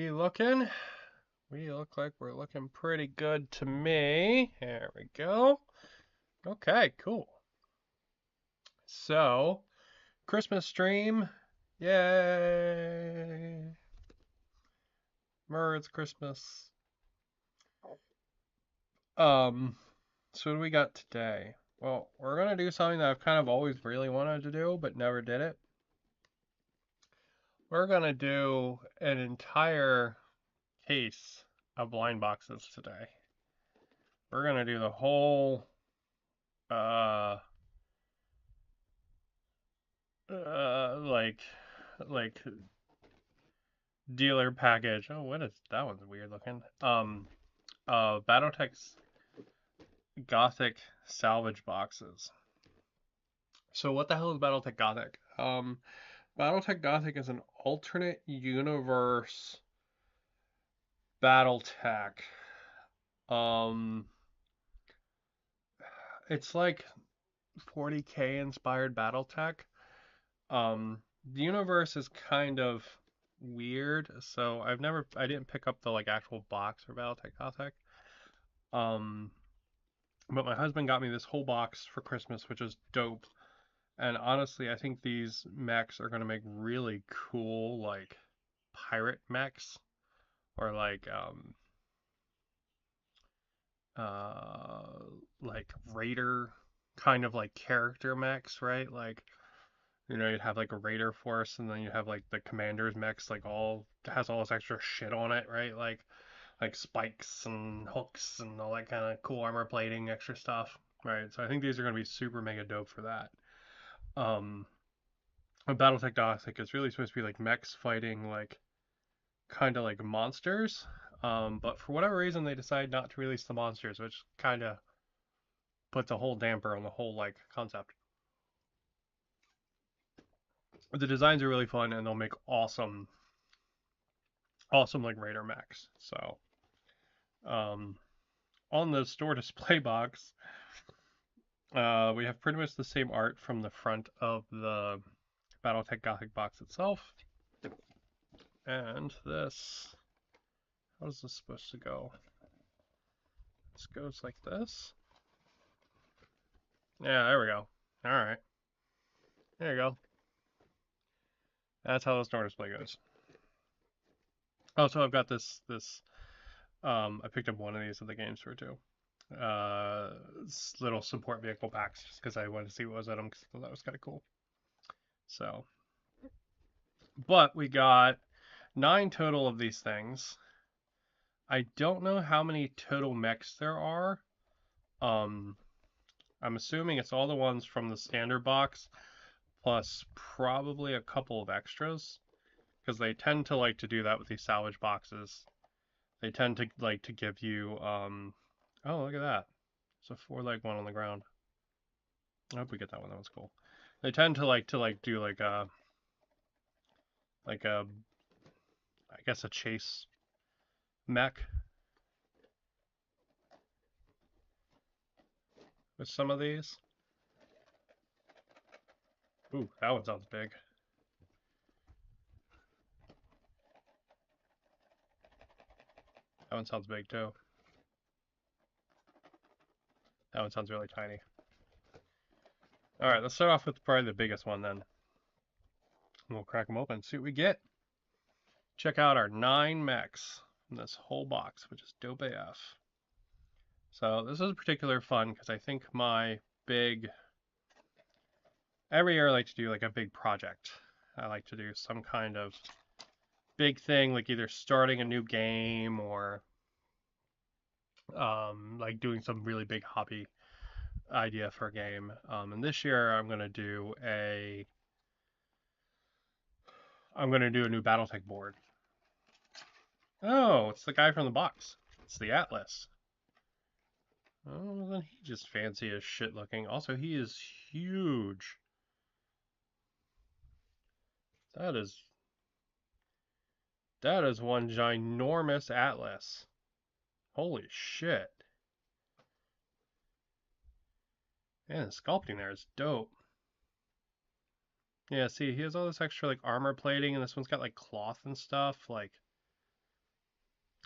we looking? We look like we're looking pretty good to me. There we go. Okay, cool. So, Christmas stream. Yay! It's Christmas. So what do we got today? Well, we're gonna do something that I've kind of always really wanted to do, but never did it. We're gonna do an entire case of blind boxes today. We're gonna do the whole uh like dealer package. Oh, what is that one's weird looking. Battletech's Gothic salvage boxes. So what the hell is Battletech Gothic? Battletech Gothic is an alternate universe Battletech. Um it's like 40K inspired Battletech. The universe is kind of weird, so I didn't pick up the like actual box for Battletech Gothic. But my husband got me this whole box for Christmas, which is dope. And honestly, I think these mechs are gonna make really cool like pirate mechs or uh like raider kind of like character mechs, right? Like you'd have like a raider force, and then you have like the commander's mechs, like all has all this extra shit on it, right? Like spikes and hooks and all that kind of cool armor plating, extra stuff, right? So I think these are gonna be super mega dope for that. Um, Battletech Gothic is really supposed to be like mechs fighting like kind of like monsters, but for whatever reason they decided not to release the monsters, which kind of puts a whole damper on the whole like concept. The designs are really fun, and they'll make awesome like raider mechs. So um, on the store display box, we have pretty much the same art from the front of the Battletech Gothic box itself. And this, how is this supposed to go? This goes like this. Yeah, there we go. All right. There you go. That's how the store display goes. Also, I've got this I picked up one of these at the game store too. Little support vehicle packs just because I wanted to see what was at them, because that was kind of cool. So, but we got 9 total of these things. I don't know how many total mechs there are. I'm assuming it's all the ones from the standard box, plus probably a couple of extras, because they tend to like to do that with these salvage boxes. They tend to like to give you, oh, look at that. It's a 4-leg one on the ground. I hope we get that one. That one's cool. They tend to like do like a I guess a chase mech with some of these. Ooh, that one sounds big. That one sounds big too. That one sounds really tiny. Alright, let's start off with probably the biggest one then. We'll crack them open, see what we get. Check out our 9 mechs in this whole box, which is dope AF. So this is particular fun because I think my big... Every year I like to do like a big project. I like to do some kind of big thing, like either starting a new game or like doing some really big hobby idea for a game. And this year I'm gonna do a new BattleTech board. Oh, it's the guy from the box. It's the Atlas. Oh, then he just fancy as shit looking. Also, he is huge. That is one ginormous Atlas. Holy shit. Man, the sculpting there is dope. Yeah, see, he has all this extra like armor plating, and this one's got like cloth and stuff. Like,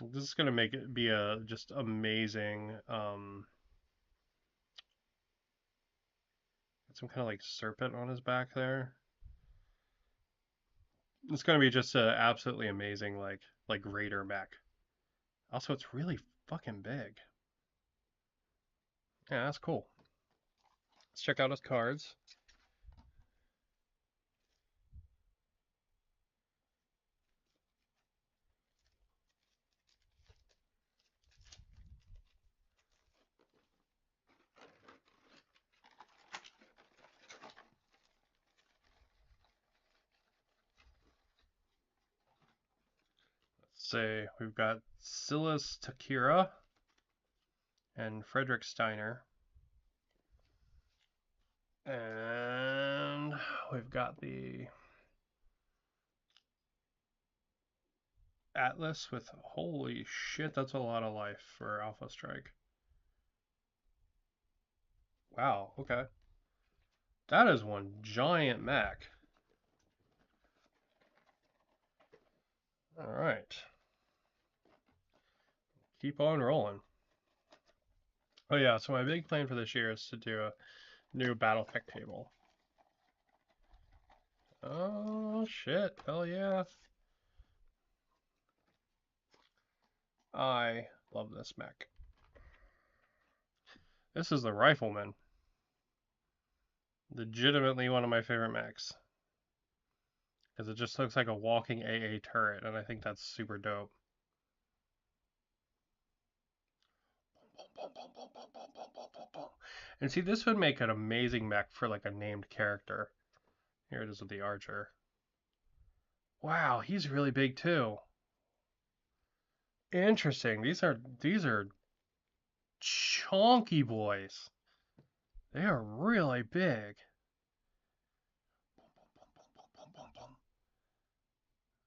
This is gonna make it be a just amazing. Some kind of like serpent on his back there. It's gonna be just a absolutely amazing like raider mech. Also, it's really fucking big. Yeah, that's cool. Let's check out his cards. Let's say we've got Silas Takira and Frederick Steiner. And we've got the Atlas with, holy shit, that's a lot of life for Alpha Strike. Wow, okay. That is one giant mech. Alright. Keep on rolling. Oh yeah, so my big plan for this year is to do a new battletech table. Oh shit, hell yeah. I love this mech. This is the Rifleman. Legitimately one of my favorite mechs. Because it just looks like a walking AA turret, and I think that's super dope. And see, this would make an amazing mech for like a named character. Here it is with the archer. Wow, he's really big too. Interesting. These are chunky boys. They are really big.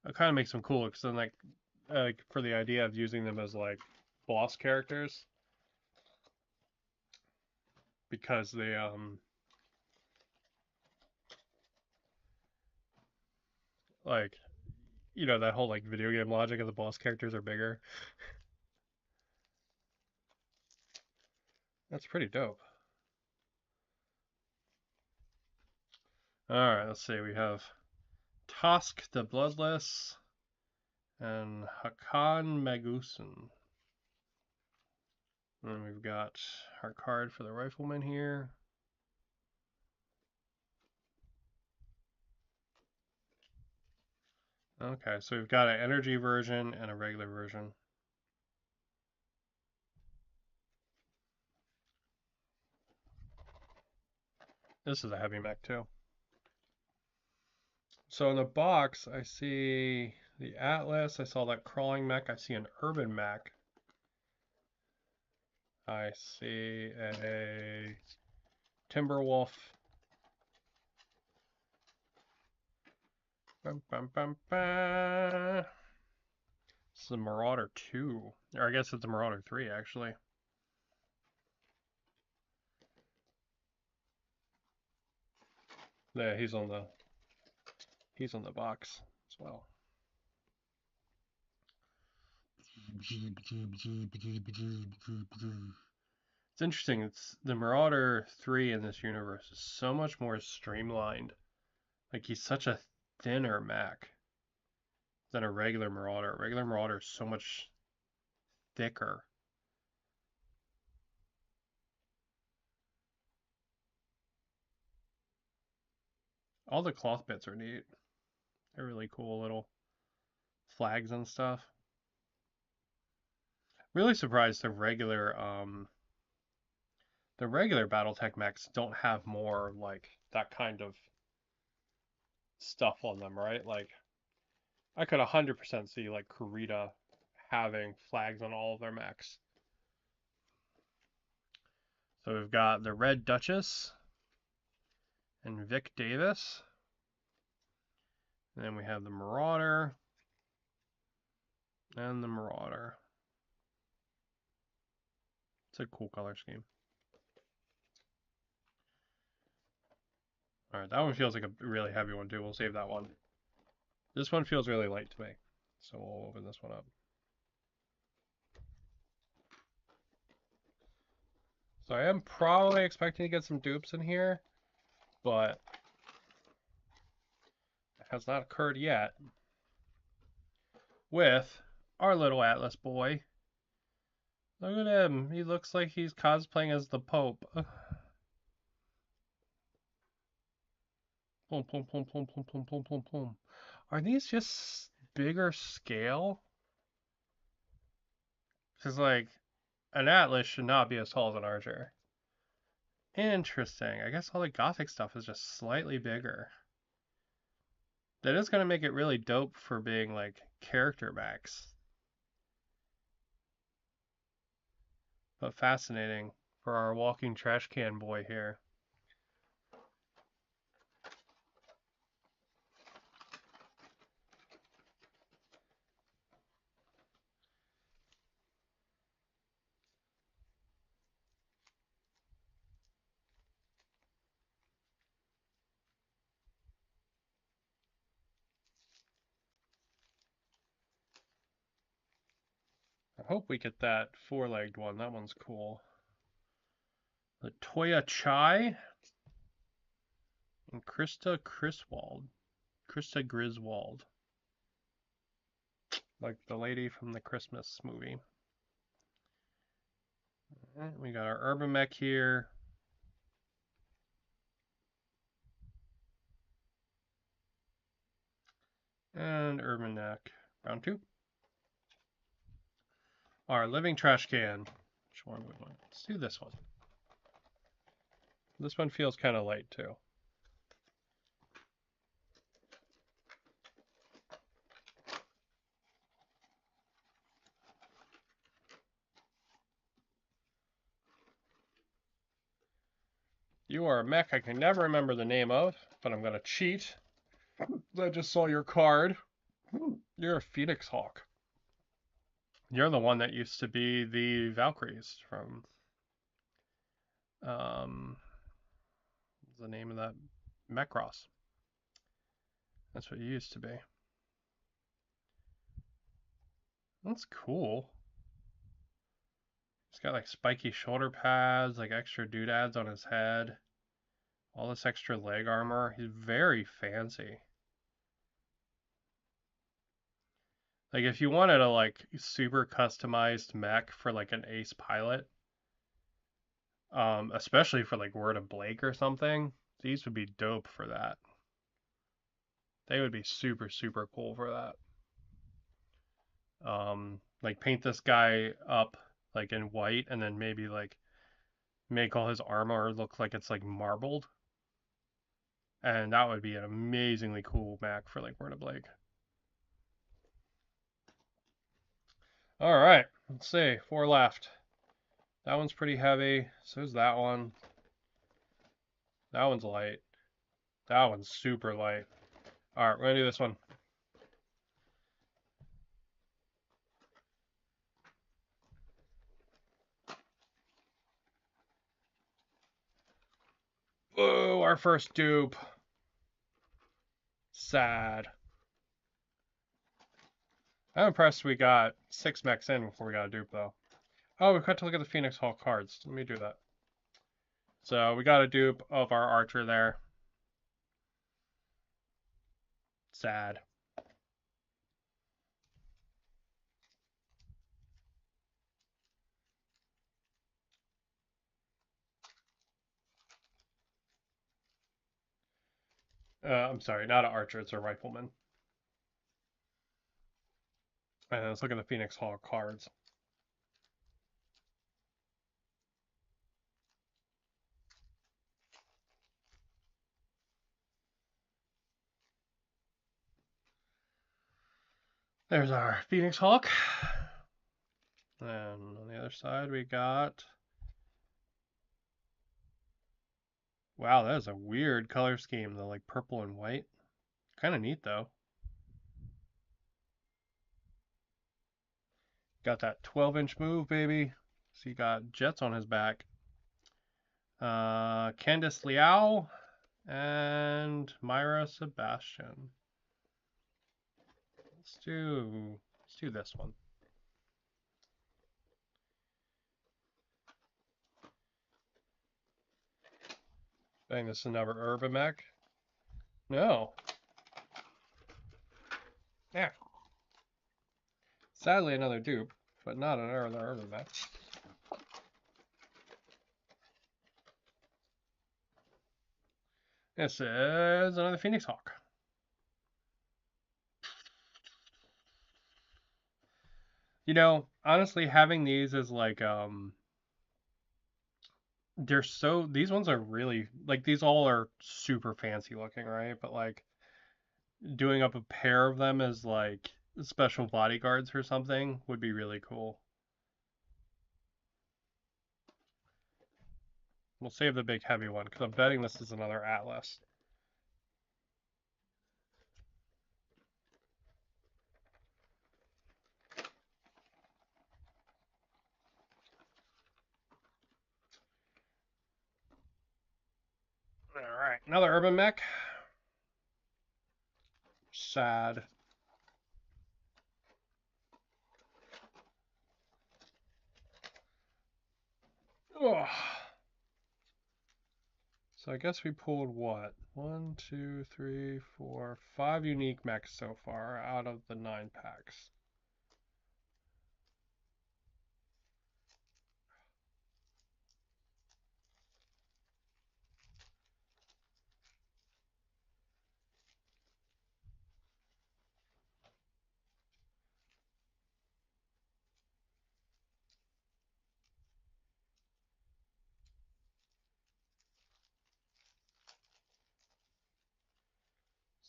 It kind of makes them cool because then like for the idea of using them as like boss characters, because they like that whole like video game logic of the boss characters are bigger. That's pretty dope. All right, let's see. We have Tosk the Bloodless and Hakan Magusin. And we've got our card for the Rifleman here. Okay, so we've got an energy version and a regular version. This is a heavy mech too. So in the box, I see the Atlas. I saw that crawling mech. I see an urban mech. I see a Timberwolf. Bum, bum, bum, bum. This is a Marauder 2. Or I guess it's a Marauder 3, actually. Yeah, he's on the box as well. It's interesting. It's the Marauder 3 in this universe is so much more streamlined. Like he's such a thinner mech than a regular Marauder. A regular Marauder is so much thicker. All the cloth bits are neat. They're really cool little flags and stuff. Really surprised the regular BattleTech mechs don't have more like that kind of stuff on them, right? Like I could 100% see like Kurita having flags on all of their mechs. So we've got the Red Duchess and Vic Davis. And then we have the Marauder and the Marauder. It's a cool color scheme. Alright, that one feels like a really heavy one too. We'll save that one. This one feels really light to me. So we'll open this one up. So I am probably expecting to get some dupes in here, but it has not occurred yet. With our little Atlas boy. Look at him. He looks like he's cosplaying as the Pope. Boom, boom, boom, boom, boom, boom, boom, boom, boom. Are these just bigger scale? Because, like, an Atlas should not be as tall as an Archer. Interesting. I guess all the Gothic stuff is just slightly bigger. That is going to make it really dope for being, like, character max. But fascinating for our walking trash can boy here. I hope we get that four-legged one. That one's cool. The Toya Chai and Krista Griswold. Like the lady from the Christmas movie. Alright, we got our Urban Mech here. And Urban Mech. Round 2. Our Living Trash Can. Which one do we want? Let's do this one. This one feels kind of light too. You are a mech I can never remember the name of, but I'm going to cheat. I just saw your card. You're a Phoenix Hawk. You're the one that used to be the Valkyries from the name of that Macross. That's what you used to be. That's cool. He's got like spiky shoulder pads, like extra doodads on his head. All this extra leg armor. He's very fancy. Like if you wanted a like super customized mech for like an ace pilot, especially for like Word of Blake or something, these would be dope for that. They would be super, super cool for that. Like paint this guy up like in white and then maybe like make all his armor look like it's like marbled. And that would be an amazingly cool mech for like Word of Blake. Alright, let's see. 4 left. That one's pretty heavy. So is that one. That one's light. That one's super light. Alright, we're going to do this one. Whoa, our first dupe. Sad. I'm impressed we got 6 mechs in before we got a dupe, though. Oh, we've got to look at the Phoenix Hall cards. Let me do that. So we got a dupe of our Archer there. Sad. I'm sorry, not an Archer, it's a Rifleman. And let's look at the Phoenix Hall cards. There's our Phoenix Hawk. And on the other side we got... Wow, that is a weird color scheme, the like purple and white. Kind of neat though. Got that 12-inch move, baby. So you got jets on his back. Candice Liao and Myra Sebastian. Let's do this one. Dang, this is another urban mech. No. Yeah. Sadly, another dupe, but not another urban mech. This is another Phoenix Hawk. You know, honestly, having these is like these ones are really like these all are super fancy looking, right? But like doing up a pair of them as like special bodyguards or something would be really cool. We'll save the big heavy one because I'm betting this is another Atlas. All right, another urban mech. Sad. Ugh. So I guess we pulled what? 1, 2, 3, 4, 5 unique mechs so far out of the 9 packs.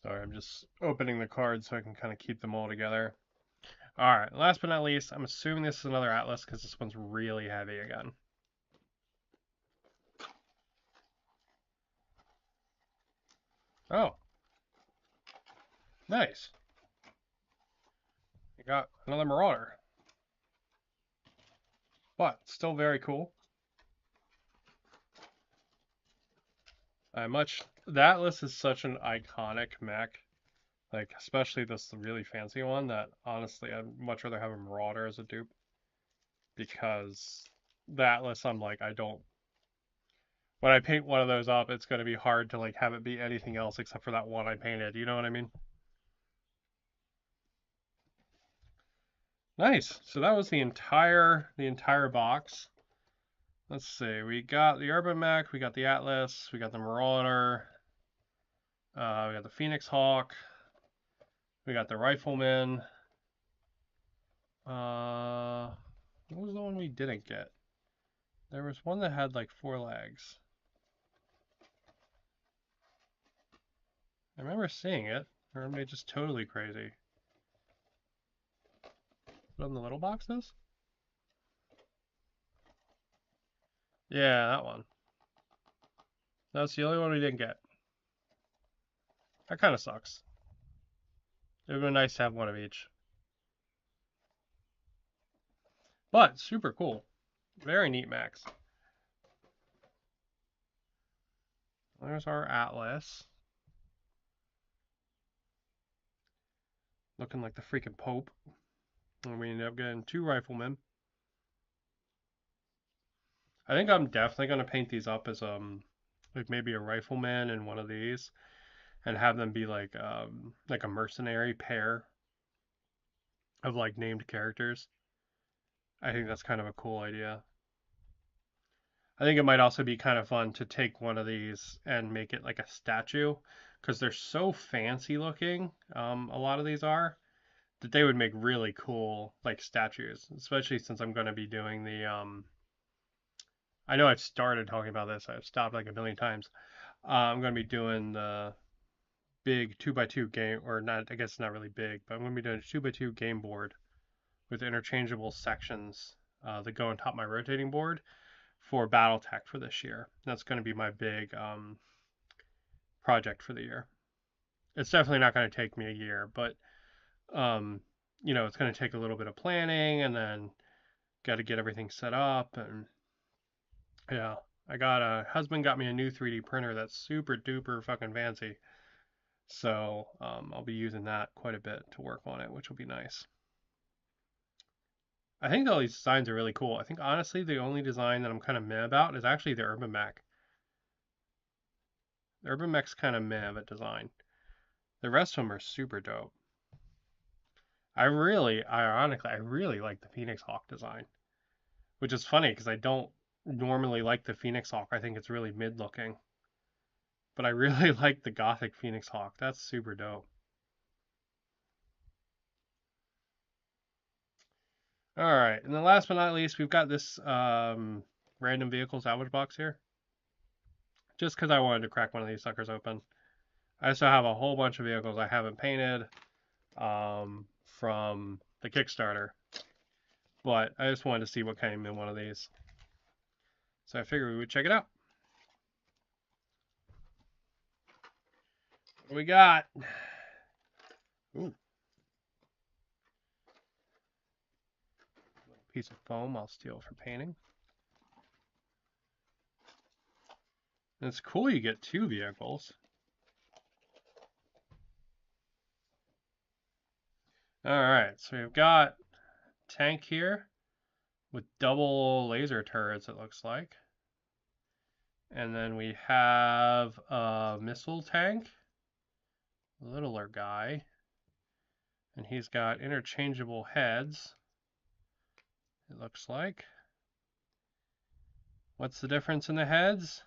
Sorry, I'm just opening the cards so I can kind of keep them all together. Alright, last but not least, I'm assuming this is another Atlas because this one's really heavy again. Oh. Nice. You got another Marauder. But, still very cool. The Atlas is such an iconic mech. Like, especially this really fancy one that, honestly, I'd much rather have a Marauder as a dupe. Because the Atlas, I'm like, when I paint one of those up, it's going to be hard to like have it be anything else except for that one I painted. You know what I mean? Nice. So that was the entire box. Let's see. We got the Urban Mech, we got the Atlas, we got the Marauder, we got the Phoenix Hawk, we got the Rifleman. What was the one we didn't get? There was one that had like 4 legs. I remember seeing it. Or am I just totally crazy? What on the little boxes? Yeah, that one. That's the only one we didn't get. That kind of sucks. It would have been nice to have one of each. But, super cool. Very neat Max. There's our Atlas. Looking like the freaking Pope. And we ended up getting 2 riflemen. I think I'm definitely going to paint these up as like maybe a rifleman and one of these. And have them be like a mercenary pair of like named characters. I think that's kind of a cool idea. I think it might also be kind of fun to take one of these and make it like a statue because they're so fancy looking. A lot of these are that they would make really cool like statues, especially since I'm going to be doing the. I know I've started talking about this. I've stopped like a million times. I'm going to be doing the big 2x2 game, or not. I guess it's not really big, but I'm going to be doing a 2x2 game board with interchangeable sections that go on top of my rotating board for battletech for this year. That's going to be my big project for the year. It's definitely not going to take me a year, but um, it's going to take a little bit of planning and then got to get everything set up. And yeah, husband got me a new 3D printer that's super duper fucking fancy. So I'll be using that quite a bit to work on it, which will be nice. I think all these designs are really cool. I think honestly the only design that I'm kind of meh about is actually the Urban Mech. Urban Mech's kind of meh at design. The rest of them are super dope. Ironically, I really like the Phoenix Hawk design, which is funny because I don't normally like the Phoenix Hawk. I think it's really mid looking, but I really like the Gothic Phoenix Hawk. That's super dope. All right, and then last but not least, we've got this random vehicle salvage box here. Just because I wanted to crack one of these suckers open. I still have a whole bunch of vehicles I haven't painted from the Kickstarter, but I just wanted to see what came in one of these. So I figured we would check it out. What do we got? Ooh. Piece of foam I'll steal for painting. And it's cool you get two vehicles. Alright, so we've got tank here with double laser turrets, it looks like. And then we have a missile tank, littler guy. And he's got interchangeable heads, it looks like. What's the difference in the heads?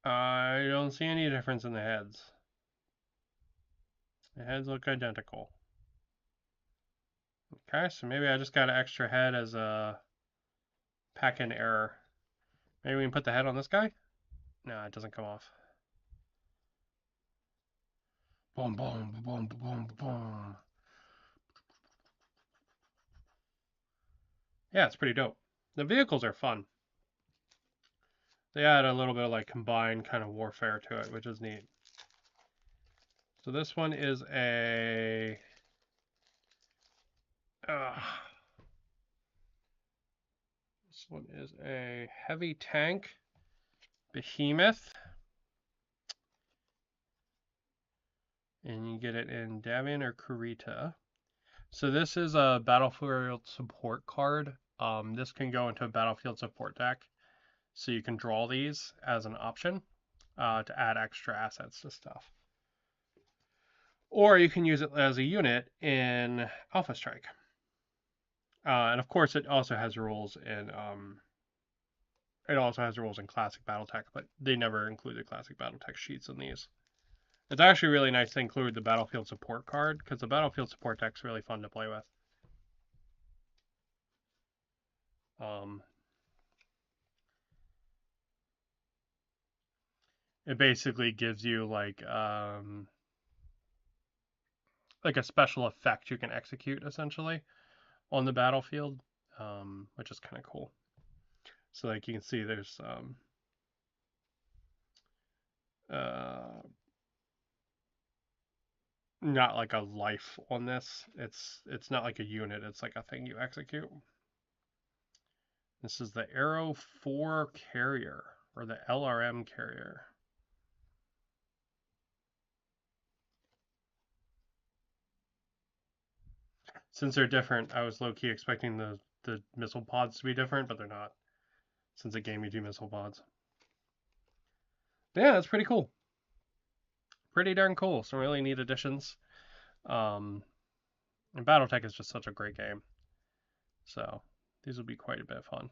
I don't see any difference in the heads. The heads look identical. Okay, so maybe I just got an extra head as a pack-in error. Maybe we can put the head on this guy? No, it doesn't come off. Boom, boom, boom, boom, boom. Yeah, it's pretty dope. The vehicles are fun. They add a little bit of like combined kind of warfare to it, which is neat. So this one is a this one is a heavy tank behemoth. And you get it in Davian or Kurita. So this is a battlefield support card. This can go into a battlefield support deck. So you can draw these as an option to add extra assets to stuff. Or you can use it as a unit in Alpha Strike. And of course, it also has rules in Classic BattleTech, but they never included Classic BattleTech sheets in these. It's actually really nice to include the Battlefield Support card, because the Battlefield Support deck's really fun to play with. It basically gives you like a special effect you can execute essentially on the battlefield, which is kind of cool. So like you can see, there's not like a life on this. It's not like a unit. It's like a thing you execute. This is the Arrow 4 carrier, or the LRM carrier. Since they're different, I was low-key expecting the missile pods to be different, but they're not, since it gave me two missile pods. But yeah, that's pretty cool. Pretty darn cool. Some really neat additions. And Battletech is just such a great game. So these will be quite a bit of fun.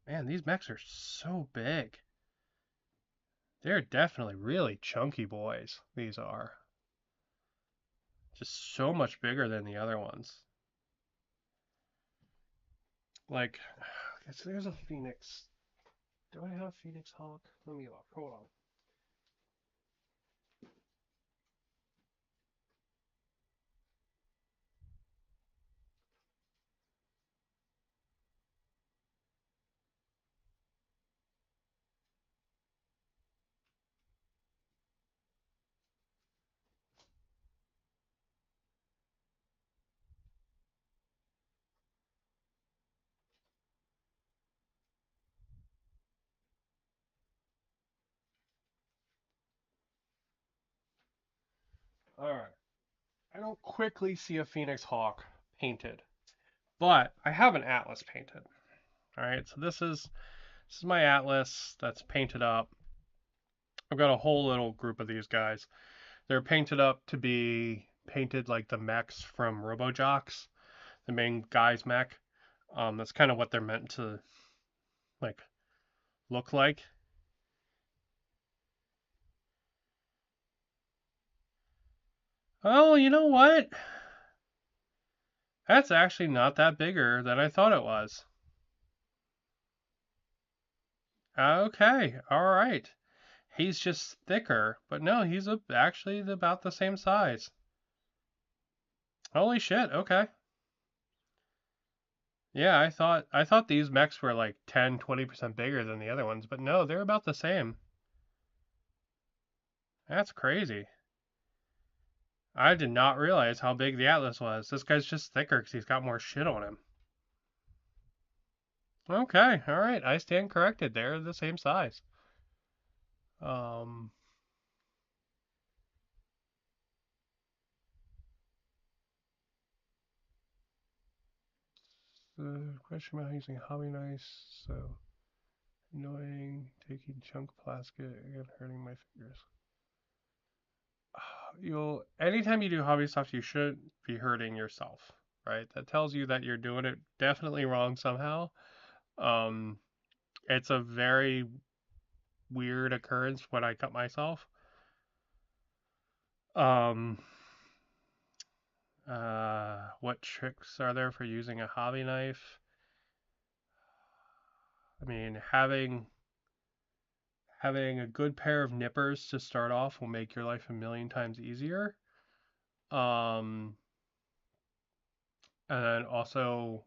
Man, these mechs are so big. They're definitely really chunky boys. These are. Just so much bigger than the other ones. Like, okay, so there's a Phoenix. Do I have a Phoenix Hawk? Let me look. Hold on. Alright. I don't quickly see a Phoenix Hawk painted, but I have an Atlas painted. Alright, so this is my Atlas that's painted up. I've got a whole little group of these guys. They're painted up to be painted like the mechs from RoboJocks, the main guy's mech. That's kind of what they're meant to like look like. Oh, you know what? That's actually not that bigger than I thought it was. Okay, all right. He's just thicker, but no, he's actually about the same size. Holy shit, okay. Yeah, I thought these mechs were like 10, 20% bigger than the other ones, but no, they're about the same. That's crazy. I did not realize how big the Atlas was. This guy's just thicker because he's got more shit on him. Okay, all right, I stand corrected. They're the same size. Um, the question about using hobby knives, so annoying, taking chunk plastic and hurting my fingers. Anytime you do hobby stuff, you shouldn't be hurting yourself, right? That tells you that you're doing it definitely wrong somehow. Um, it's a very weird occurrence when I cut myself. Um, what tricks are there for using a hobby knife? I mean, having a good pair of nippers to start off will make your life a million times easier. Um, and then also,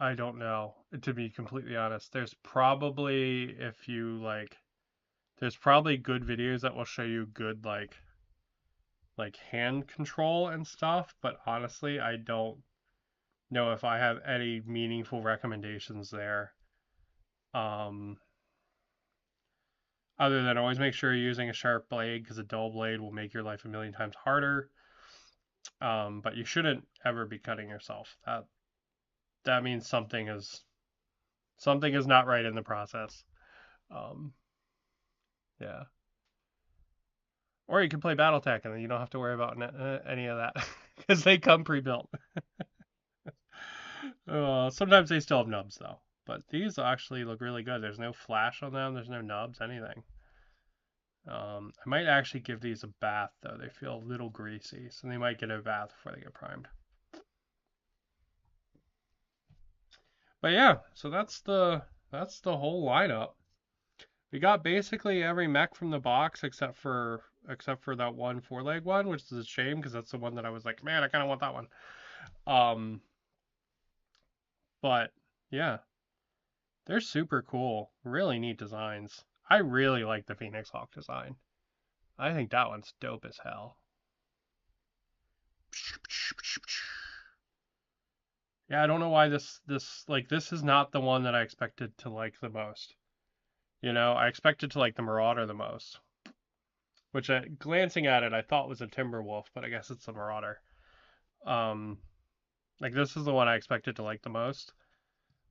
I don't know, to be completely honest. There's probably good videos that will show you good like hand control and stuff, but honestly, I don't know if I have any meaningful recommendations there. Um, other than always make sure you're using a sharp blade because a dull blade will make your life a million times harder. But you shouldn't ever be cutting yourself. That means something is not right in the process. Um, yeah. Or you can play battletech and then you don't have to worry about any of that because they come pre-built. Sometimes they still have nubs though, but these actually look really good. There's no flash on them. There's no nubs, anything. I might actually give these a bath though. They feel a little greasy, so they might get a bath before they get primed. But yeah, so that's the whole lineup. We got basically every mech from the box except for that one four-leg one, which is a shame because that's the one that I was like, man, I kind of want that one. Um, but yeah, they're super cool. Really neat designs. I really like the Phoenix Hawk design. I think that one's dope as hell. Yeah, I don't know why this is not the one that I expected to like the most. I expected to like the Marauder the most, which glancing at it I thought was a Timberwolf, but I guess it's the Marauder. Um, like this is the one I expected to like the most.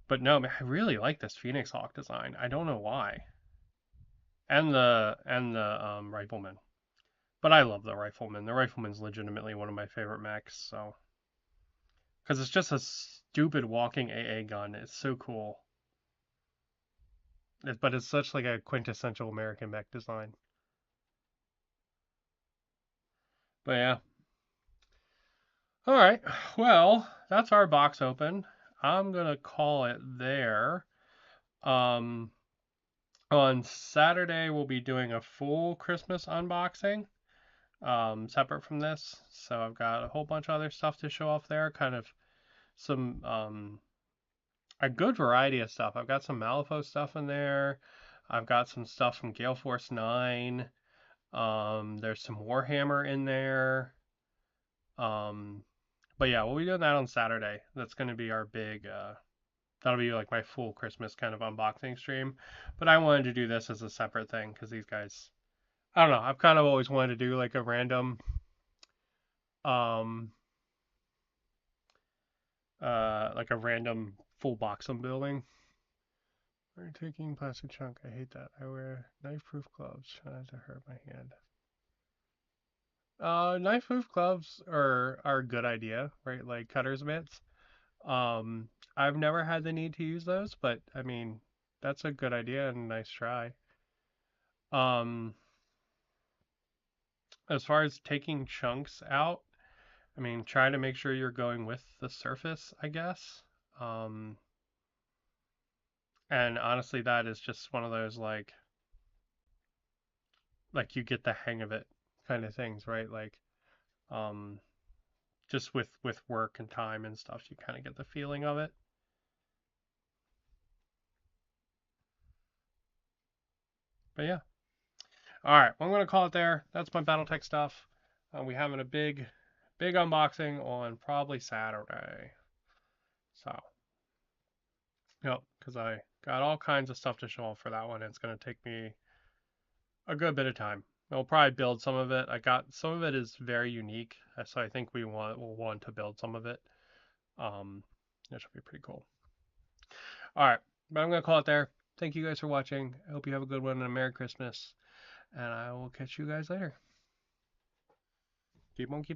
But no, man, I really like this Phoenix Hawk design. I don't know why. And the Rifleman. But I love the Rifleman. The Rifleman's legitimately one of my favorite mechs, so because it's just a stupid walking AA gun. It's so cool. But it's such like a quintessential American mech design. But yeah. All right. Well, that's our box open. I'm gonna call it there. Um, on Saturday we'll be doing a full Christmas unboxing, separate from this. So I've got a whole bunch of other stuff to show off there. Kind of some a good variety of stuff. I've got some Malifaux stuff in there. I've got some stuff from Gale Force 9. There's some Warhammer in there. Um, but yeah, we'll be doing that on Saturday. That's going to be our that'll be like my full Christmas kind of unboxing stream. But I wanted to do this as a separate thing because these guys, I don't know, I've kind of always wanted to do like a random like a random full box unbuilding. We're taking plastic chunk. I hate that. I wear knife-proof gloves. Try not to hurt my hand. Knife-proof gloves are a good idea, right? Like cutter's mitts. Um, I've never had the need to use those, but I mean, that's a good idea and a nice try. Um, as far as taking chunks out, I mean, try to make sure you're going with the surface, I guess. Um, and honestly, that is just one of those like you get the hang of it kind of things, right? Like, um, just with work and time and stuff, you kind of get the feeling of it. But yeah. All right, well, I'm gonna call it there. That's my BattleTech stuff. We having a big unboxing on probably Saturday. So, yep, because I got all kinds of stuff to show off for that one. It's gonna take me a good bit of time. We'll probably build some of it. I got some of it is very unique, so I think we'll want to build some of it. That should be pretty cool. All right, but I'm gonna call it there. Thank you guys for watching. I hope you have a good one and a Merry Christmas, and I will catch you guys later. Keep on keeping.